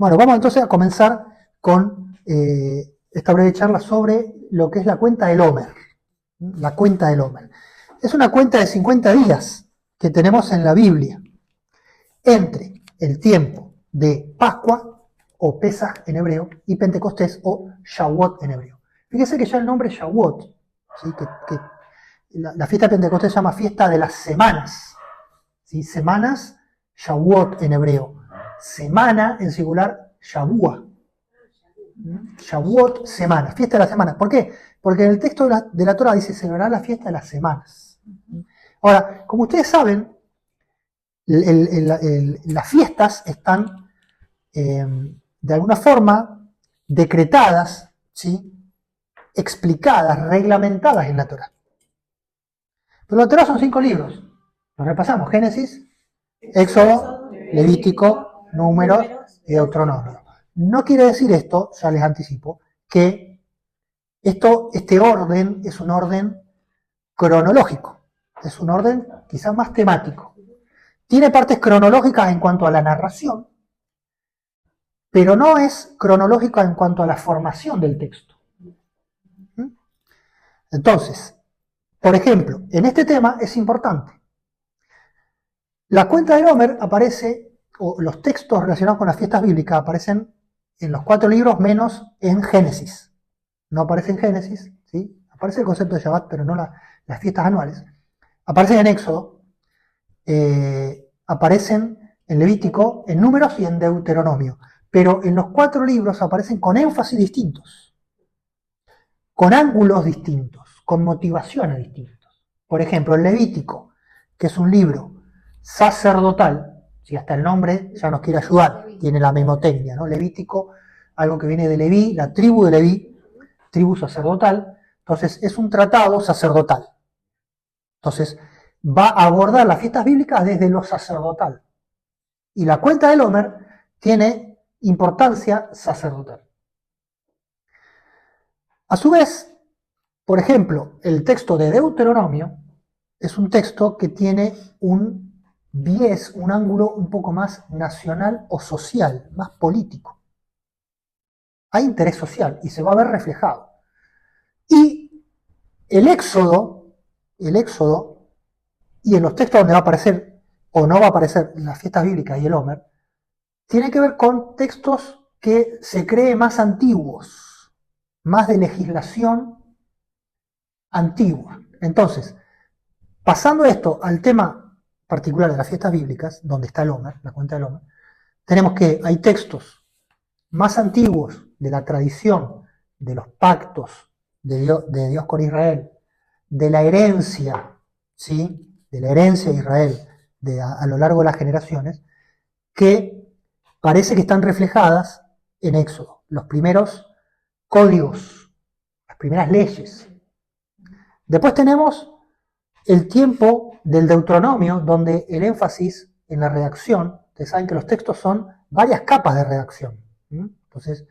Bueno, vamos entonces a comenzar con esta breve charla sobre lo que es la cuenta del Homer. La cuenta del Homer. Es una cuenta de 50 días que tenemos en la Biblia entre el tiempo de Pascua o Pesaj en hebreo y Pentecostés o Shavuot en hebreo. Fíjese que ya el nombre Shavuot, ¿sí? que la fiesta de Pentecostés se llama fiesta de las semanas, ¿sí? Semanas, Shavuot en hebreo. Semana en singular, Shavua. Shavuot, semana, fiesta de las semanas. ¿Por qué? Porque en el texto de la Torah dice celebrar la fiesta de las semanas. Ahora, como ustedes saben, las fiestas están de alguna forma decretadas, ¿sí? Explicadas, reglamentadas en la Torah. Pero la Torah son 5 libros. Los repasamos: Génesis, Éxodo, Levítico, Números y Deuteronomio. No quiere decir esto, ya les anticipo, que este orden es un orden cronológico, es un orden quizás más temático. Tiene partes cronológicas en cuanto a la narración, pero no es cronológica en cuanto a la formación del texto. Entonces, por ejemplo, en este tema es importante. La cuenta del Homer aparece, o los textos relacionados con las fiestas bíblicas aparecen en los 4 libros menos en Génesis. No aparece en Génesis, ¿sí? Aparece el concepto de Shabbat, pero no las fiestas anuales. Aparecen en Éxodo, aparecen en Levítico, en Números y en Deuteronomio. Pero en los 4 libros aparecen con énfasis distintos, con ángulos distintos, con motivaciones distintas. Por ejemplo, el Levítico, que es un libro sacerdotal, si hasta el nombre ya nos quiere ayudar, tiene la memotecnia, ¿no? Levítico, algo que viene de Leví, la tribu de Leví, tribu sacerdotal, entonces es un tratado sacerdotal. Entonces va a abordar las fiestas bíblicas desde lo sacerdotal. Y la cuenta del Homer tiene importancia sacerdotal. A su vez, por ejemplo, el texto de Deuteronomio es un texto que tiene un bies, un ángulo un poco más nacional o social, más político. Hay interés social y se va a ver reflejado. Y el Éxodo, y en los textos donde va a aparecer o no va a aparecer las fiestas bíblicas y el Homer, tiene que ver con textos que se cree más antiguos, más de legislación antigua. Entonces, pasando esto al tema particular de las fiestas bíblicas, donde está el Homer, la cuenta del Homer, tenemos que hay textos más antiguos de la tradición, de los pactos de Dios con Israel, de la herencia, ¿sí? De la herencia de Israel a lo largo de las generaciones, que parece que están reflejadas en Éxodo, los primeros códigos, las primeras leyes. Después tenemos el tiempo del Deuteronomio, donde el énfasis en la redacción, ustedes saben que los textos son varias capas de redacción. Entonces,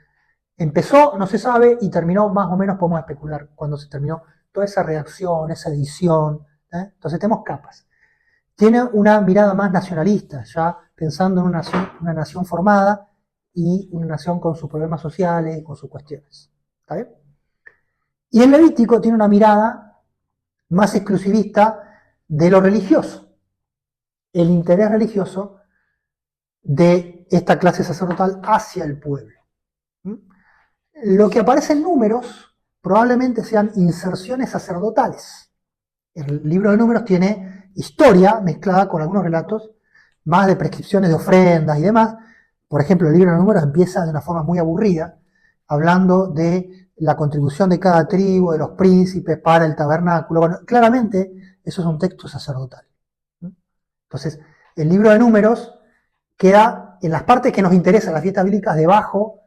empezó, no se sabe, y terminó, más o menos podemos especular cuando se terminó toda esa redacción, esa edición. Entonces tenemos capas. Tiene una mirada más nacionalista, ya pensando en una nación formada y una nación con sus problemas sociales y con sus cuestiones. ¿Está bien? Y el Levítico tiene una mirada más exclusivista de lo religioso, el interés religioso de esta clase sacerdotal hacia el pueblo. Lo que aparece en Números probablemente sean inserciones sacerdotales. El libro de Números tiene historia mezclada con algunos relatos más de prescripciones de ofrendas y demás. Por ejemplo, el libro de Números empieza de una forma muy aburrida, hablando de la contribución de cada tribu, de los príncipes para el tabernáculo. Bueno, claramente eso es un texto sacerdotal. Entonces, el libro de Números queda en las partes que nos interesan, las fiestas bíblicas, debajo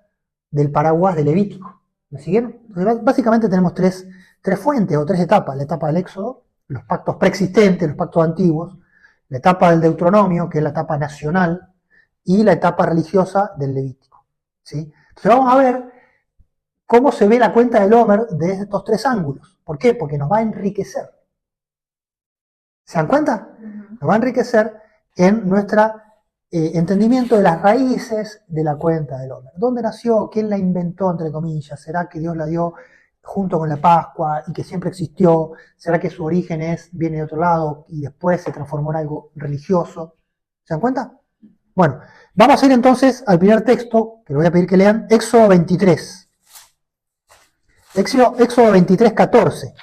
del paraguas de Levítico. ¿Me siguen? Entonces, básicamente tenemos tres fuentes o 3 etapas. La etapa del Éxodo, los pactos preexistentes, los pactos antiguos, la etapa del Deuteronomio, que es la etapa nacional, y la etapa religiosa del Levítico. ¿Sí? Entonces vamos a ver cómo se ve la cuenta del Homer desde estos 3 ángulos. ¿Por qué? Porque nos va a enriquecer. ¿Se dan cuenta? Nos va a enriquecer en nuestra entendimiento de las raíces de la cuenta del Homer. ¿Dónde nació? ¿Quién la inventó, entre comillas? ¿Será que Dios la dio junto con la Pascua y que siempre existió? ¿Será que su origen viene de otro lado y después se transformó en algo religioso? ¿Se dan cuenta? Bueno, vamos a ir entonces al primer texto, que le voy a pedir que lean, Éxodo 23. Éxodo 23, 14,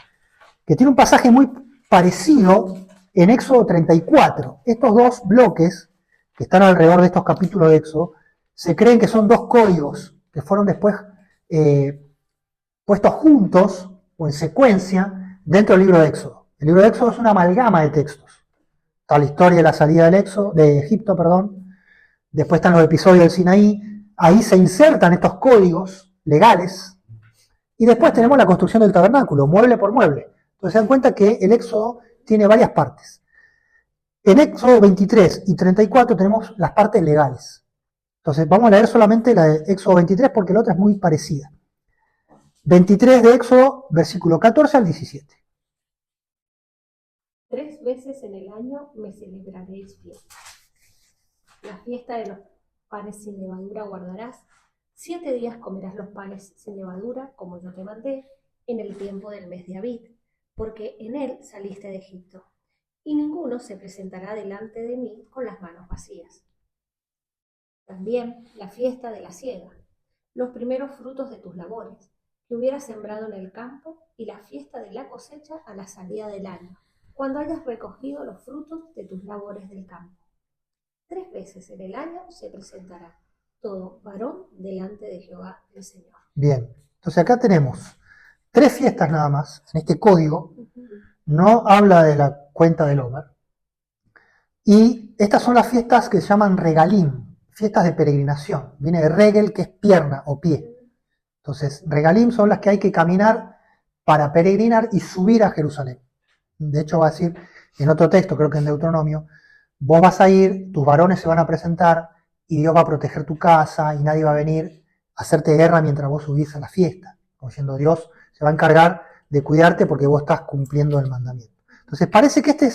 que tiene un pasaje muy parecido en Éxodo 34. Estos dos bloques que están alrededor de estos capítulos de Éxodo se creen que son dos códigos que fueron después puestos juntos o en secuencia dentro del libro de Éxodo. El libro de Éxodo es una amalgama de textos. Está la historia de la salida del Éxodo, de Egipto, perdón. Después están los episodios del Sinaí. Ahí se insertan estos códigos legales. Y después tenemos la construcción del tabernáculo, mueble por mueble. Entonces se dan cuenta que el Éxodo tiene varias partes. En Éxodo 23 y 34 tenemos las partes legales. Entonces vamos a leer solamente la de Éxodo 23 porque la otra es muy parecida. 23 de Éxodo, versículo 14 al 17. 3 veces en el año me celebraréis fiesta. La fiesta de los panes sin levadura guardarás. 7 días comerás los panes sin levadura, como yo te mandé, en el tiempo del mes de Abib, porque en él saliste de Egipto. Y ninguno se presentará delante de mí con las manos vacías. También la fiesta de la siega, los primeros frutos de tus labores, que hubieras sembrado en el campo, y la fiesta de la cosecha a la salida del año, cuando hayas recogido los frutos de tus labores del campo. 3 veces en el año se presentará todo varón delante de Jehová el Señor. Bien, entonces acá tenemos 3 fiestas nada más en este código. No habla de la cuenta del Homer. Y estas son las fiestas que se llaman regalim, fiestas de peregrinación. Viene de regel, que es pierna o pie. Entonces, regalim son las que hay que caminar para peregrinar y subir a Jerusalén. De hecho, va a decir en otro texto, creo que en Deuteronomio, vos vas a ir, tus varones se van a presentar y Dios va a proteger tu casa y nadie va a venir a hacerte guerra mientras vos subís a la fiesta. Como diciendo, Dios se va a encargar de cuidarte porque vos estás cumpliendo el mandamiento. Entonces, parece que este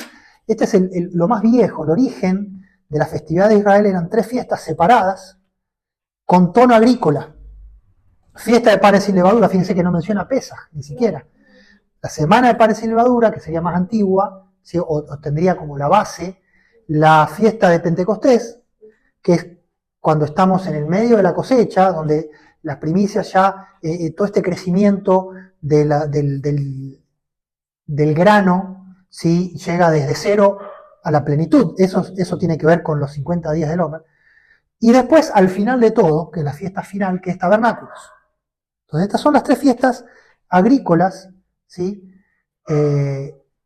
es lo más viejo, el origen de la festividad de Israel. Eran 3 fiestas separadas con tono agrícola. Fiesta de panes sin levadura, fíjense que no menciona Pesaj, ni siquiera. La semana de panes sin levadura, que sería más antigua, ¿sí? o tendría como la base, la fiesta de Pentecostés, que es cuando estamos en el medio de la cosecha, donde las primicias ya, todo este crecimiento del grano, ¿sí? Llega desde cero a la plenitud. Eso tiene que ver con los 50 días del Homer. Y después, al final de todo, que es la fiesta final, que es Tabernáculos. Entonces, estas son las 3 fiestas agrícolas, ¿sí?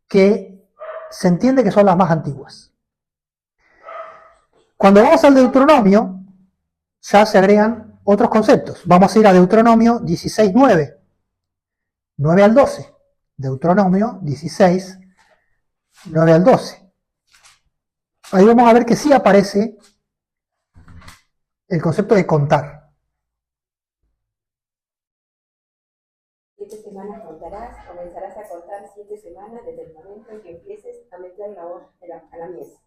Que se entiende que son las más antiguas. Cuando vamos al Deuteronomio, ya se agregan otros conceptos. Vamos a ir a Deuteronomio 16, 9 al 12. Deuteronomio 16, 9 al 12. Ahí vamos a ver que sí aparece el concepto de contar. 7 semanas contarás, comenzarás a contar 7 semanas desde el momento en que empieces a meter la hoz a la mies.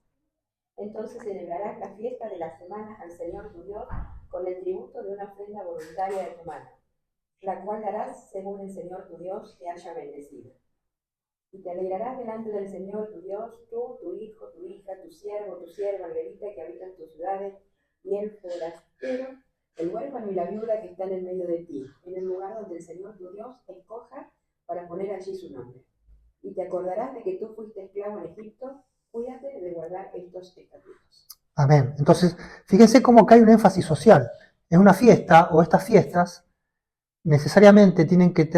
Entonces celebrarás la fiesta de las semanas al Señor tu Dios con el tributo de una ofrenda voluntaria de tu mano, la cual darás según el Señor tu Dios te haya bendecido. Y te alegrarás delante del Señor tu Dios, tú, tu hijo, tu hija, tu sierva, el levita que habita en tus ciudades, y el forastero, el huérfano y la viuda que están en medio de ti, en el lugar donde el Señor tu Dios escoja para poner allí su nombre. Y te acordarás de que tú fuiste esclavo en Egipto. Cuídate de guardar estos estatutos. Amén. Entonces, fíjense cómo acá hay un énfasis social. Es una fiesta, o estas fiestas necesariamente tienen que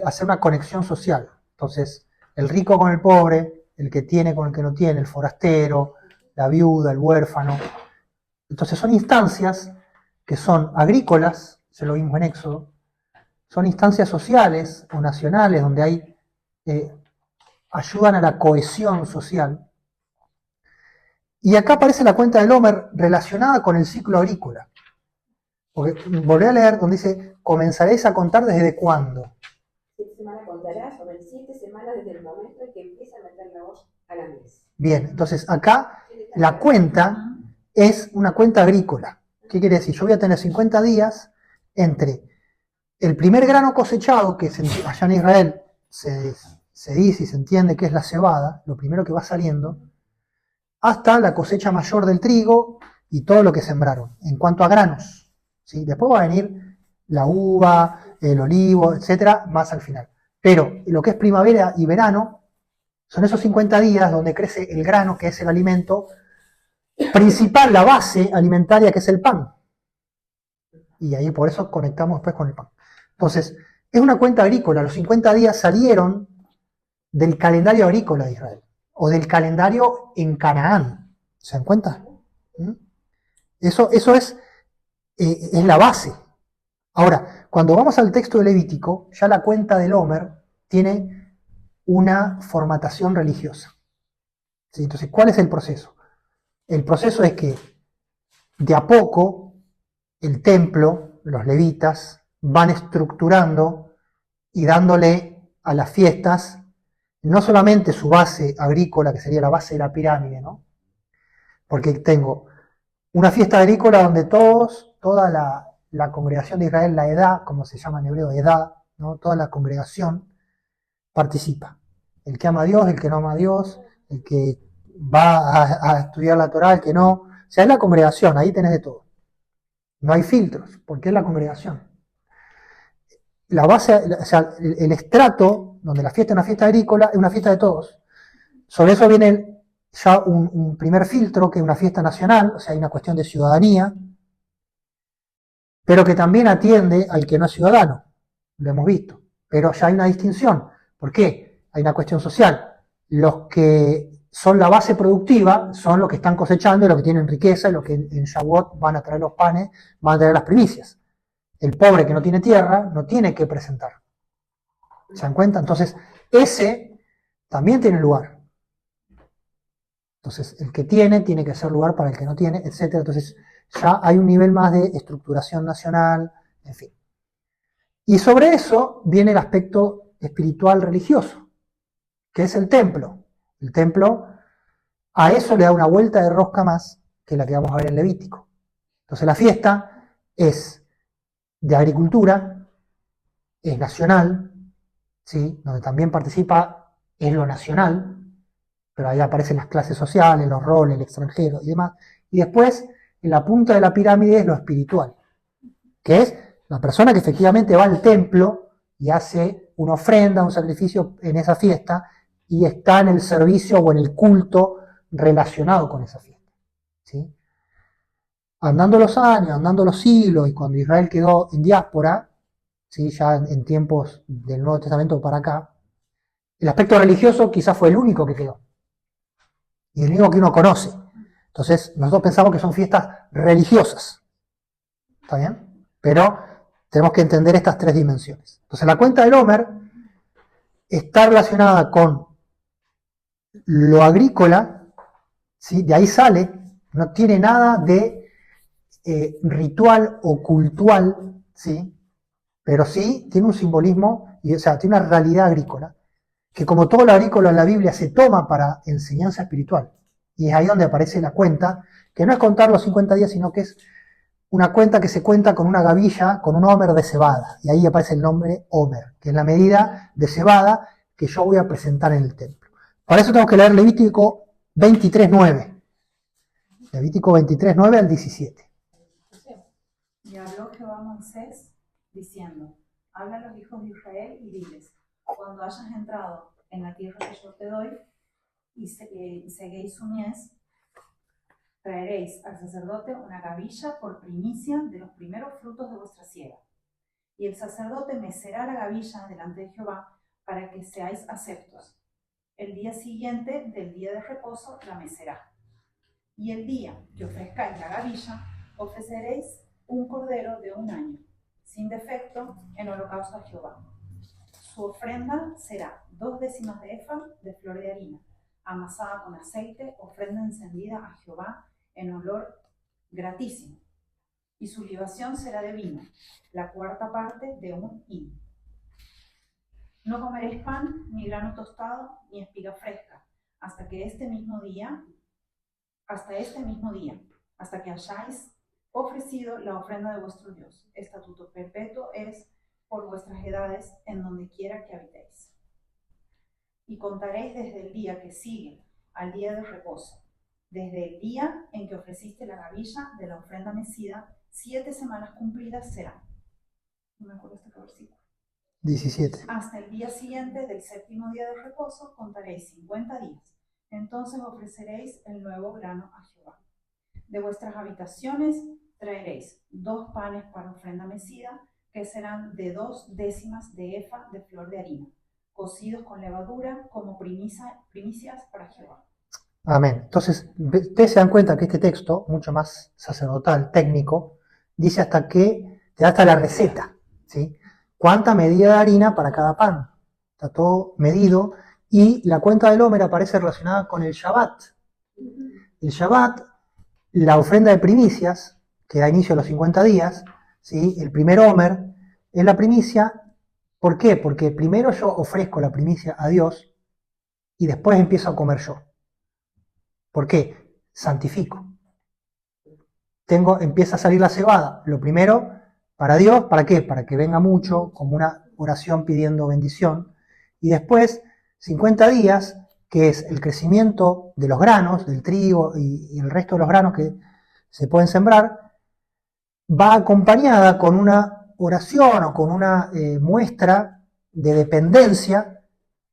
hacer una conexión social. Entonces, el rico con el pobre, el que tiene con el que no tiene, el forastero, la viuda, el huérfano. Entonces, son instancias que son agrícolas, se lo vimos en Éxodo, son instancias sociales o nacionales donde hay ayudan a la cohesión social. Y acá aparece la cuenta del Homer relacionada con el ciclo agrícola. Porque volví a leer donde dice, comenzaréis a contar desde cuándo. 7 semanas contarás, sobre 7 semanas desde el momento en que empieza a meter la hoz a la mies. Bien, entonces acá la cuenta es una cuenta agrícola. ¿Qué quiere decir? Yo voy a tener 50 días entre el primer grano cosechado, que allá en Israel se dice y se entiende que es la cebada, lo primero que va saliendo, hasta la cosecha mayor del trigo y todo lo que sembraron, en cuanto a granos. ¿Sí? Después va a venir la uva, el olivo, etcétera, más al final. Pero lo que es primavera y verano son esos 50 días donde crece el grano, que es el alimento principal, la base alimentaria, que es el pan. Y ahí por eso conectamos después con el pan. Entonces, es una cuenta agrícola. Los 50 días salieron del calendario agrícola de Israel, o del calendario en Canaán. ¿Se dan cuenta? ¿Mm? Eso es la base. Ahora, cuando vamos al texto de Levítico, ya la cuenta del Homer tiene una formatación religiosa. ¿Sí? Entonces, ¿cuál es el proceso? El proceso es que de a poco el templo, los levitas, van estructurando y dándole a las fiestas no solamente su base agrícola, que sería la base de la pirámide, ¿no? Porque tengo una fiesta agrícola donde toda la congregación de Israel, la edad, como se llama en hebreo, edad, ¿no? Toda la congregación participa. El que ama a Dios, el que no ama a Dios, el que va a estudiar la Torá, el que no. O sea, es la congregación, ahí tenés de todo. No hay filtros, porque es la congregación. La base, o sea, el estrato, donde la fiesta es una fiesta agrícola, es una fiesta de todos. Sobre eso viene ya un primer filtro, que es una fiesta nacional, o sea, hay una cuestión de ciudadanía, pero que también atiende al que no es ciudadano, lo hemos visto. Pero ya hay una distinción. ¿Por qué? Hay una cuestión social. Los que son la base productiva son los que están cosechando y los que tienen riqueza y los que en Shavuot van a traer los panes, van a traer las primicias. El pobre que no tiene tierra no tiene que presentar. ¿Se dan cuenta? Entonces, ese también tiene lugar. Entonces, el que tiene que hacer lugar para el que no tiene, etc. Entonces, ya hay un nivel más de estructuración nacional, en fin. Y sobre eso viene el aspecto espiritual religioso, que es el templo. El templo, a eso le da una vuelta de rosca más que la que vamos a ver en Levítico. Entonces, la fiesta es de agricultura, es nacional, ¿sí? Donde también participa es lo nacional, pero ahí aparecen las clases sociales, los roles, el extranjero y demás. Y después, en la punta de la pirámide es lo espiritual, que es la persona que efectivamente va al templo y hace una ofrenda, un sacrificio en esa fiesta y está en el servicio o en el culto relacionado con esa fiesta. ¿Sí? Andando los años, andando los siglos, y cuando Israel quedó en diáspora, ¿sí? Ya en tiempos del Nuevo Testamento para acá, el aspecto religioso quizás fue el único que quedó. Y el único que uno conoce. Entonces, nosotros pensamos que son fiestas religiosas. ¿Está bien? Pero tenemos que entender estas tres dimensiones. Entonces, la cuenta del Homer está relacionada con lo agrícola, ¿sí? De ahí sale, no tiene nada de ritual o cultual, ¿sí? Pero sí tiene un simbolismo, o sea, tiene una realidad agrícola, que como todo lo agrícola en la Biblia se toma para enseñanza espiritual. Y es ahí donde aparece la cuenta, que no es contar los 50 días, sino que es una cuenta que se cuenta con una gavilla, con un Homer de cebada. Y ahí aparece el nombre Homer, que es la medida de cebada que yo voy a presentar en el templo. Para eso tengo que leer Levítico 23:9. Levítico 23:9 al 17. Y habló Jehová a Moisés, diciendo: habla a los hijos de Israel y diles: cuando hayas entrado en la tierra que yo te doy, y seguéis su mies, traeréis al sacerdote una gavilla por primicia de los primeros frutos de vuestra siega. Y el sacerdote mecerá la gavilla delante de Jehová para que seáis aceptos. El día siguiente del día de reposo la mecerá. Y el día que ofrezcáis la gavilla, ofreceréis un cordero de 1 año, sin defecto, en holocausto a Jehová. Su ofrenda será 2 décimas de efa de flor de harina, amasada con aceite, ofrenda encendida a Jehová en olor gratísimo. Y su libación será de vino, la 4ª parte de 1 hin. No comeréis pan, ni grano tostado, ni espiga fresca, hasta este mismo día, hasta que hayáis ofrecido la ofrenda de vuestro Dios. Estatuto perpetuo es por vuestras edades en donde quiera que habitéis. Y contaréis desde el día que sigue al día de reposo, desde el día en que ofreciste la gavilla de la ofrenda mecida, 7 semanas cumplidas serán. No me acuerdo este versículo. 17. Hasta el día siguiente del 7º día de reposo contaréis 50 días. Entonces ofreceréis el nuevo grano a Jehová. De vuestras habitaciones traeréis 2 panes para ofrenda mecida, que serán de 2 décimas de efa de flor de harina, cocidos con levadura como primicias para Jehová. Amén. Entonces, ustedes se dan cuenta que este texto, mucho más sacerdotal, técnico, dice hasta que te da hasta la receta, ¿sí? ¿Cuánta medida de harina para cada pan? Está todo medido. Y la cuenta del Homer aparece relacionada con el Shabbat. El Shabbat, la ofrenda de primicias, que da inicio a los 50 días, ¿sí? El primer Homer es la primicia. ¿Por qué? Porque primero yo ofrezco la primicia a Dios y después empiezo a comer yo. ¿Por qué? Santifico. Empieza a salir la cebada. Lo primero, para Dios, ¿para qué? Para que venga mucho, como una oración pidiendo bendición. Y después, 50 días, que es el crecimiento de los granos, del trigo y el resto de los granos que se pueden sembrar, va acompañada con una oración o con una muestra de dependencia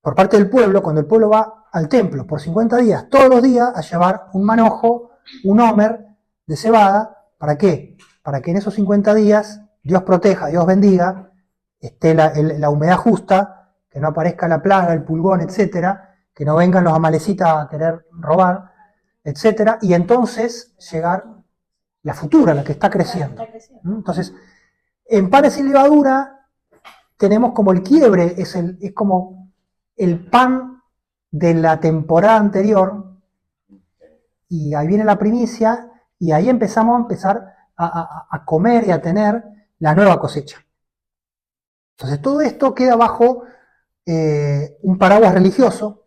por parte del pueblo, cuando el pueblo va al templo por 50 días, todos los días, a llevar un manojo, un homer de cebada. ¿Para qué? Para que en esos 50 días Dios proteja, Dios bendiga, esté la humedad justa, que no aparezca la plaga, el pulgón, etcétera, que no vengan los amalecitas a querer robar, etcétera, y entonces llegar la futura, la que está creciendo. Entonces, en panes sin levadura tenemos como el quiebre, es como el pan de la temporada anterior, y ahí viene la primicia, y ahí empezamos a comer y a tener la nueva cosecha. Entonces todo esto queda bajo un paraguas religioso,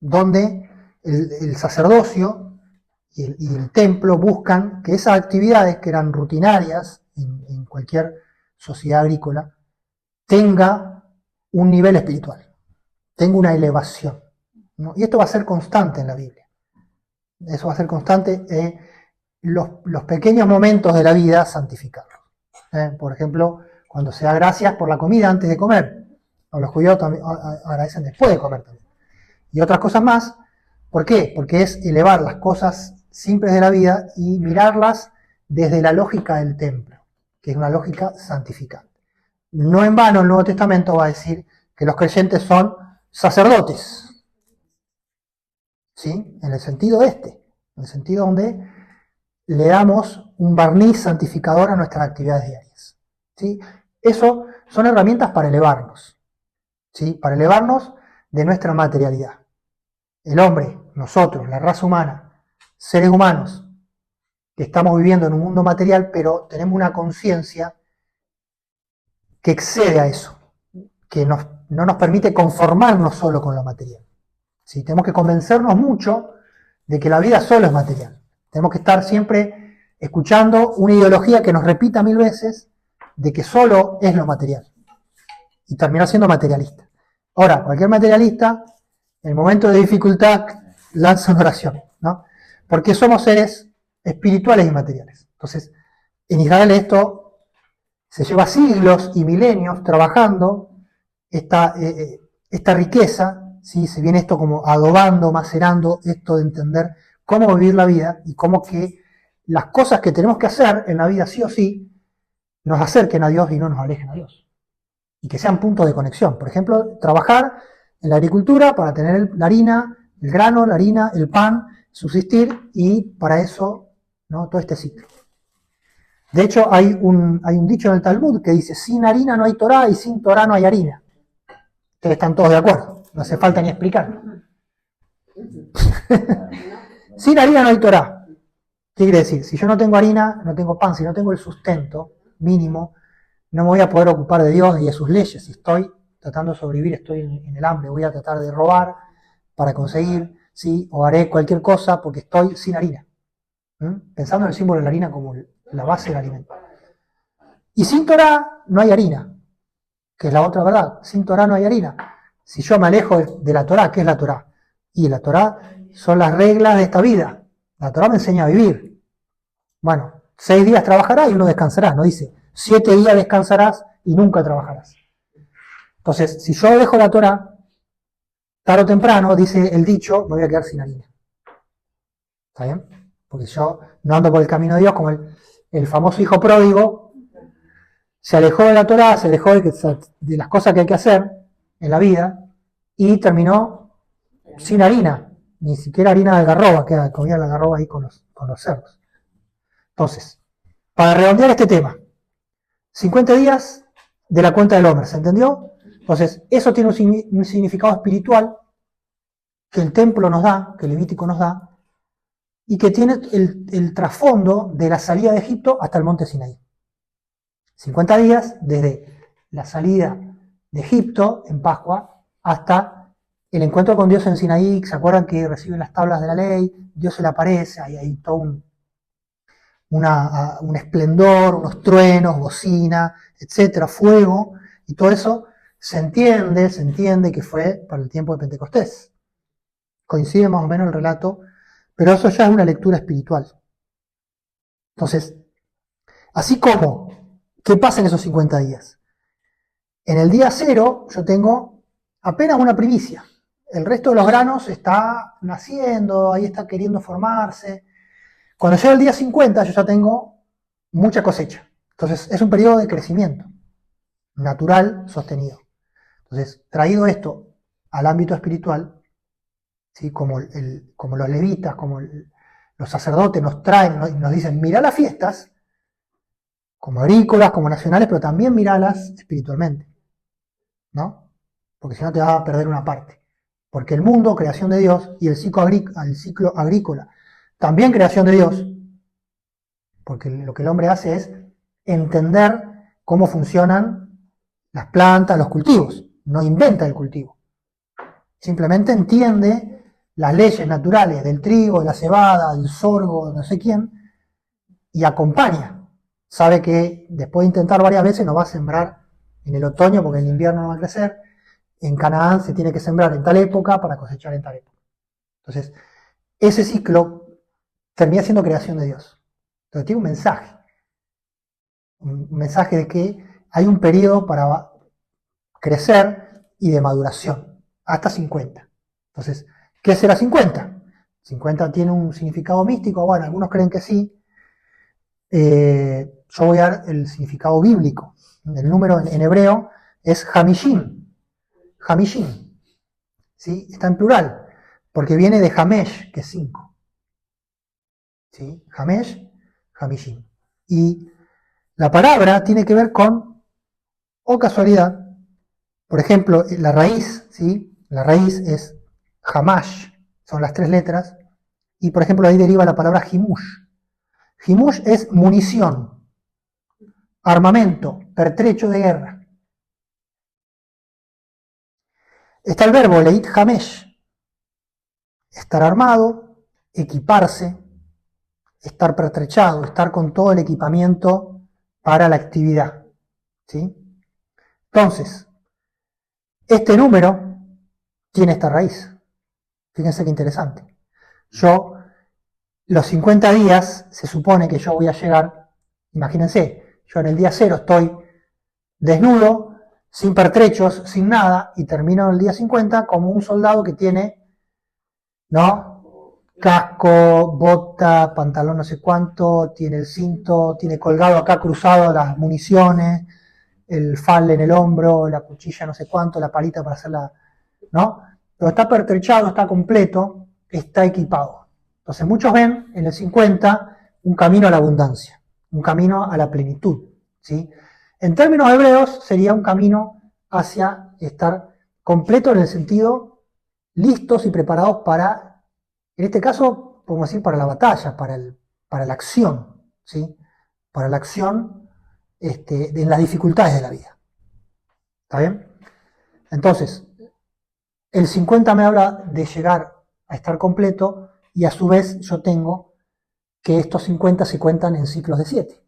donde el sacerdocio y el templo buscan que esas actividades que eran rutinarias en cualquier sociedad agrícola tenga un nivel espiritual, tenga una elevación, ¿no? Y esto va a ser constante en la Biblia. Eso va a ser constante, los pequeños momentos de la vida santificarlos. Por ejemplo, cuando se da gracias por la comida antes de comer, o los judíos también agradecen después de comer también. Y otras cosas más. ¿Por qué? Porque es elevar las cosas simples de la vida y mirarlas desde la lógica del templo, que es una lógica santificante. No en vano el Nuevo Testamento va a decir que los creyentes son sacerdotes, ¿sí? En el sentido en el sentido donde le damos un barniz santificador a nuestras actividades diarias, ¿sí? Eso son herramientas para elevarnos, ¿sí? Para elevarnos de nuestra materialidad. El hombre, nosotros, la raza humana, seres humanos, que estamos viviendo en un mundo material, pero tenemos una conciencia que excede a eso, que no nos permite conformarnos solo con lo material. ¿Sí? Tenemos que convencernos mucho de que la vida solo es material. Tenemos que estar siempre escuchando una ideología que nos repita 1000 veces de que solo es lo material. Y terminar siendo materialista. Ahora, cualquier materialista, en el momento de dificultad, lanza una oración, ¿no? Porque somos seres espirituales y materiales. Entonces, en Israel esto se lleva siglos y milenios trabajando esta riqueza, ¿sí? Se viene esto como adobando, macerando, esto de entender cómo vivir la vida y cómo que las cosas que tenemos que hacer en la vida sí o sí nos acerquen a Dios y no nos alejen a Dios. Y que sean puntos de conexión. Por ejemplo, trabajar en la agricultura para tener la harina, el grano, la harina, el pan, subsistir, y para eso, ¿no? Todo este ciclo. De hecho, hay un dicho en el Talmud que dice: sin harina no hay Torá y sin Torá no hay harina. Ustedes están todos de acuerdo, no hace falta ni explicar. Sin harina no hay Torá. ¿Qué quiere decir? Si yo no tengo harina, no tengo pan, si no tengo el sustento mínimo, no me voy a poder ocupar de Dios y de sus leyes. Si estoy tratando de sobrevivir, estoy en el hambre, voy a tratar de robar para conseguir, ¿sí? O haré cualquier cosa porque estoy sin harina. Pensando en el símbolo de la harina como la base del alimento. Y sin Torah no hay harina, que es la otra verdad. Sin Torah no hay harina. Si yo me alejo de la Torah, ¿qué es la Torah? Y la Torah son las reglas de esta vida. La Torah me enseña a vivir. Bueno, 6 días trabajarás y 1 descansarás. No dice, 7 días descansarás y nunca trabajarás. Entonces, si yo dejo la Torah, tarde o temprano, dice el dicho, me voy a quedar sin harina. ¿Está bien? Porque yo no ando por el camino de Dios como el famoso hijo pródigo. Se alejó de la Torah, se alejó de las cosas que hay que hacer en la vida y terminó sin harina. Ni siquiera harina de algarroba, que comía la algarroba ahí con los cerdos. Entonces, para redondear este tema, 50 días de la cuenta del hombre, ¿se entendió? Entonces, eso tiene un significado espiritual que el templo nos da, que el Levítico nos da, y que tiene el trasfondo de la salida de Egipto hasta el monte Sinaí. 50 días desde la salida de Egipto en Pascua hasta el encuentro con Dios en Sinaí. ¿Se acuerdan que reciben las tablas de la ley? Dios se le aparece, hay todo un esplendor, unos truenos, bocina, etcétera, fuego, y todo eso se entiende que fue para el tiempo de Pentecostés. Coincide más o menos el relato, pero eso ya es una lectura espiritual. Entonces, así como, ¿qué pasa en esos 50 días? En el día 0 yo tengo apenas una primicia. El resto de los granos está naciendo, ahí está queriendo formarse. Cuando llega el día 50 yo ya tengo mucha cosecha. Entonces es un periodo de crecimiento natural sostenido. Entonces, traído esto al ámbito espiritual, ¿sí? como los levitas, como los sacerdotes nos traen y nos dicen, mirá las fiestas, como agrícolas, como nacionales, pero también miralas espiritualmente, ¿no? Porque si no te vas a perder una parte. Porque el mundo, creación de Dios, y el ciclo agrícola, también creación de Dios, porque lo que el hombre hace es entender cómo funcionan las plantas, los cultivos, no inventa el cultivo. Simplemente entiende las leyes naturales del trigo, de la cebada, del sorgo, de no sé quién, y acompaña. Sabe que después de intentar varias veces no va a sembrar en el otoño porque en el invierno no va a crecer. En Canaán se tiene que sembrar en tal época para cosechar en tal época. Entonces, ese ciclo termina siendo creación de Dios. Entonces tiene un mensaje de que hay un periodo para crecer y de maduración, hasta 50. Entonces, ¿qué será 50? 50 tiene un significado místico, bueno, algunos creen que sí. Yo voy a dar el significado bíblico. El número en hebreo es Hamishim. Hamishim. ¿Sí? Está en plural, porque viene de Hamesh, que es 5. ¿Sí? Hamesh, Hamishim. Y la palabra tiene que ver con, o casualidad, por ejemplo, la raíz, ¿sí? La raíz es Hamash, son las 3 letras, y por ejemplo ahí deriva la palabra Himush. Himush es munición, armamento, pertrecho de guerra. Está el verbo leit hamesh, estar armado, equiparse, estar pertrechado, estar con todo el equipamiento para la actividad. ¿Sí? Entonces, este número tiene esta raíz. Fíjense qué interesante. Los 50 días se supone que yo voy a llegar, imagínense, yo en el día 0 estoy desnudo, sin pertrechos, sin nada, y termino en el día 50 como un soldado que tiene, ¿no? Casco, bota, pantalón no sé cuánto, tiene el cinto, tiene colgado acá cruzado las municiones, el fal en el hombro, la cuchilla no sé cuánto, la palita para hacerla, ¿no? Pero está pertrechado, está completo, está equipado. Entonces muchos ven en el 50 un camino a la abundancia, un camino a la plenitud, ¿sí? En términos hebreos sería un camino hacia estar completo en el sentido listos y preparados para, en este caso, podemos decir, para la batalla, para la acción, ¿sí? Para la acción en las dificultades de la vida. ¿Está bien? Entonces, el 50 me habla de llegar a estar completo y a su vez yo tengo que estos 50 se cuentan en ciclos de 7.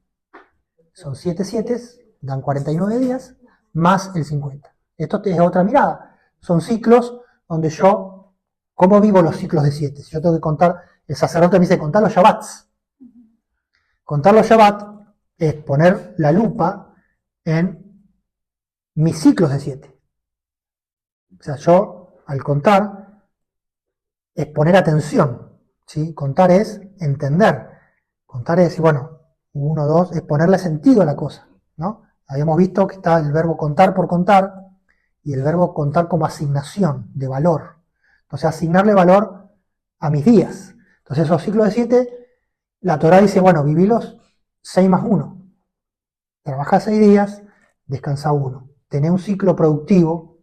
Son 7 7, dan 49 días, más el 50. Esto es otra mirada. Son ciclos donde yo, ¿cómo vivo los ciclos de 7? Si yo tengo que contar, el sacerdote me dice contar los Shabbats. Contar los Shabbats es poner la lupa en mis ciclos de 7. O sea, yo, al contar, es poner atención, ¿sí? Contar es entender. Contar es decir, bueno, 1, 2, es ponerle sentido a la cosa, ¿no? Habíamos visto que está el verbo contar por contar y el verbo contar como asignación de valor. Entonces, asignarle valor a mis días. Entonces, esos ciclos de 7, la Torá dice, bueno, vivílos 6 más 1. Trabajá 6 días, descansá 1. Tené un ciclo productivo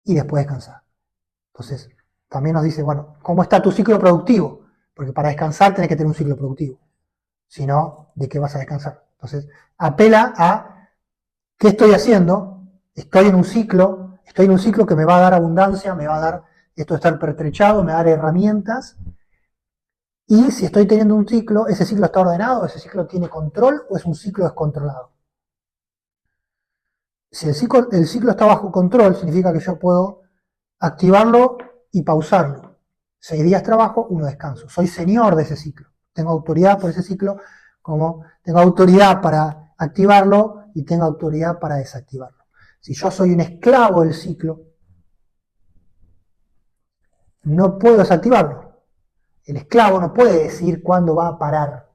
y después descansar. Entonces, también nos dice, bueno, ¿cómo está tu ciclo productivo? Porque para descansar tenés que tener un ciclo productivo. Si no, ¿de qué vas a descansar? Entonces, apela a ¿qué estoy haciendo? Estoy en un ciclo que me va a dar abundancia, me va a dar esto de estar pertrechado, me va a dar herramientas. Y si estoy teniendo un ciclo, ¿ese ciclo está ordenado? ¿Ese ciclo tiene control o es un ciclo descontrolado? Si el ciclo está bajo control, significa que yo puedo activarlo y pausarlo. 6 días trabajo, 1 descanso. Soy señor de ese ciclo. Tengo autoridad por ese ciclo, como tengo autoridad para activarlo y tengo autoridad para desactivarlo. Si yo soy un esclavo del ciclo, no puedo desactivarlo. El esclavo no puede decidir cuándo va a parar.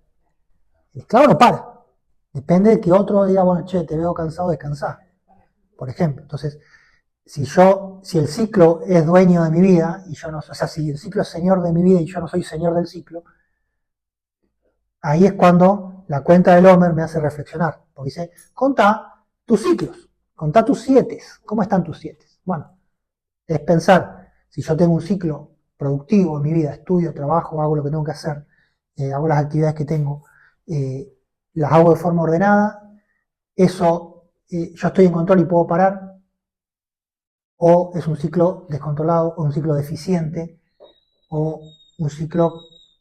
El esclavo no para. Depende de que otro diga, bueno, che, te veo cansado, descansá. Por ejemplo, entonces, si el ciclo es dueño de mi vida, y yo no, o sea, si el ciclo es señor de mi vida y yo no soy señor del ciclo, ahí es cuando la cuenta del Homer me hace reflexionar. Porque dice, contá tus ciclos, contá tus 7. ¿Cómo están tus 7? Bueno, es pensar, si yo tengo un ciclo productivo en mi vida, estudio, trabajo, hago lo que tengo que hacer, hago las actividades que tengo, las hago de forma ordenada, eso yo estoy en control y puedo parar, o es un ciclo descontrolado, o un ciclo deficiente, o un ciclo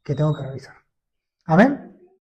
que tengo que revisar. ¿Amén?